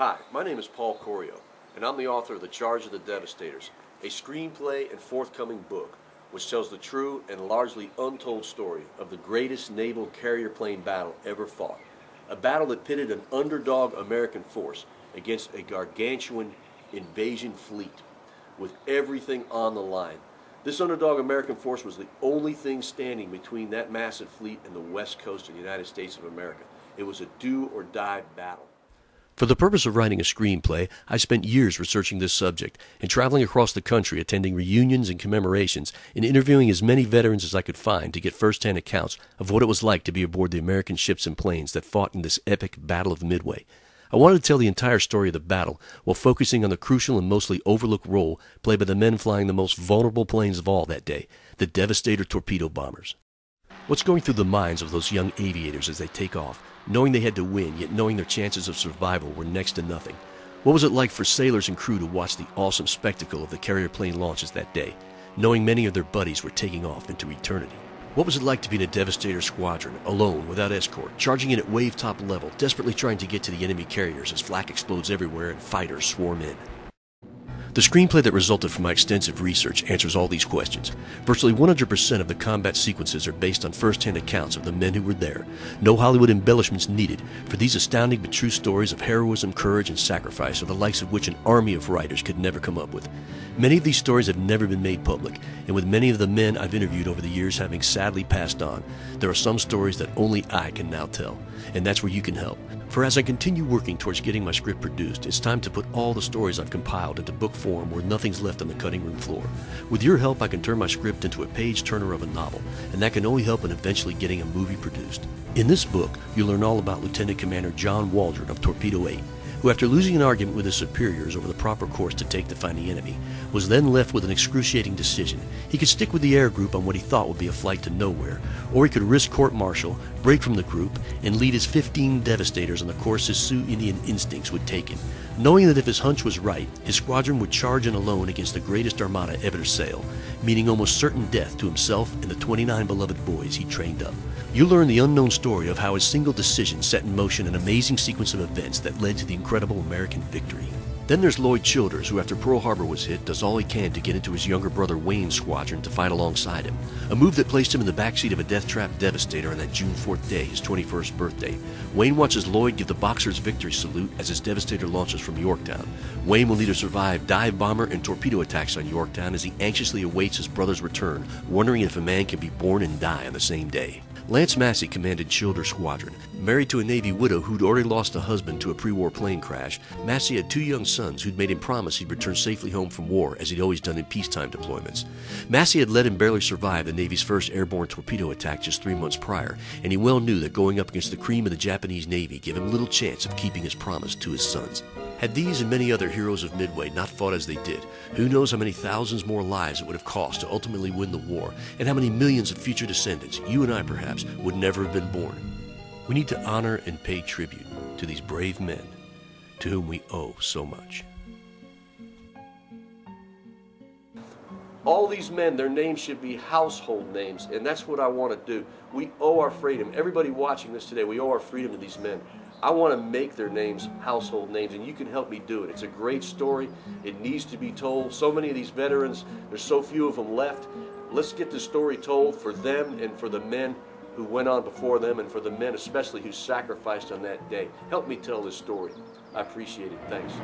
Hi, my name is Paul Corio, and I'm the author of The Charge of the Devastators, a screenplay and forthcoming book which tells the true and largely untold story of the greatest naval carrier plane battle ever fought. A battle that pitted an underdog American force against a gargantuan invasion fleet with everything on the line. This underdog American force was the only thing standing between that massive fleet and the west coast of the United States of America. It was a do-or-die battle. For the purpose of writing a screenplay, I spent years researching this subject and traveling across the country attending reunions and commemorations and interviewing as many veterans as I could find to get first-hand accounts of what it was like to be aboard the American ships and planes that fought in this epic Battle of Midway. I wanted to tell the entire story of the battle while focusing on the crucial and mostly overlooked role played by the men flying the most vulnerable planes of all that day, the Devastator torpedo bombers. What's going through the minds of those young aviators as they take off, knowing they had to win, yet knowing their chances of survival were next to nothing? What was it like for sailors and crew to watch the awesome spectacle of the carrier plane launches that day, knowing many of their buddies were taking off into eternity? What was it like to be in a Devastator squadron, alone, without escort, charging in at wave-top level, desperately trying to get to the enemy carriers as flak explodes everywhere and fighters swarm in? The screenplay that resulted from my extensive research answers all these questions. Virtually 100% of the combat sequences are based on first-hand accounts of the men who were there. No Hollywood embellishments needed, for these astounding but true stories of heroism, courage, and sacrifice are the likes of which an army of writers could never come up with. Many of these stories have never been made public, and with many of the men I've interviewed over the years having sadly passed on, there are some stories that only I can now tell, and that's where you can help. For as I continue working towards getting my script produced, it's time to put all the stories I've compiled into book form where nothing's left on the cutting room floor. With your help, I can turn my script into a page-turner of a novel, and that can only help in eventually getting a movie produced. In this book, you'll learn all about Lieutenant Commander John Waldron of Torpedo 8, who, after losing an argument with his superiors over the proper course to take to find the enemy, was then left with an excruciating decision. He could stick with the air group on what he thought would be a flight to nowhere, or he could risk court-martial, break from the group, and lead his 15 Devastators on the course his Sioux Indian instincts would take him, knowing that if his hunch was right, his squadron would charge in alone against the greatest armada ever to sail, meaning almost certain death to himself and the 29 beloved boys he trained up. You'll learn the unknown story of how his single decision set in motion an amazing sequence of events that led to the incredible American victory. Then there's Lloyd Childers, who after Pearl Harbor was hit, does all he can to get into his younger brother Wayne's squadron to fight alongside him, a move that placed him in the backseat of a death-trapped Devastator on that June 4th day, his 21st birthday. Wayne watches Lloyd give the Boxer's victory salute as his Devastator launches from Yorktown. Wayne will either survive dive bomber and torpedo attacks on Yorktown as he anxiously awaits his brother's return, wondering if a man can be born and die on the same day. Lance Massey commanded Childers' squadron. Married to a Navy widow who'd already lost a husband to a pre-war plane crash, Massey had 2 young sons who'd made him promise he'd return safely home from war, as he'd always done in peacetime deployments. Massey had let him barely survive the Navy's first airborne torpedo attack just 3 months prior, and he well knew that going up against the cream of the Japanese Navy gave him little chance of keeping his promise to his sons. Had these and many other heroes of Midway not fought as they did, who knows how many thousands more lives it would have cost to ultimately win the war, and how many millions of future descendants, you and I perhaps, would never have been born. We need to honor and pay tribute to these brave men to whom we owe so much. All these men, their names should be household names, and that's what I want to do. We owe our freedom. Everybody watching this today, we owe our freedom to these men. I want to make their names household names, and you can help me do it. It's a great story. It needs to be told. So many of these veterans, there's so few of them left. Let's get the story told for them and for the men who went on before them, and for the men especially who sacrificed on that day. Help me tell this story. I appreciate it. Thanks.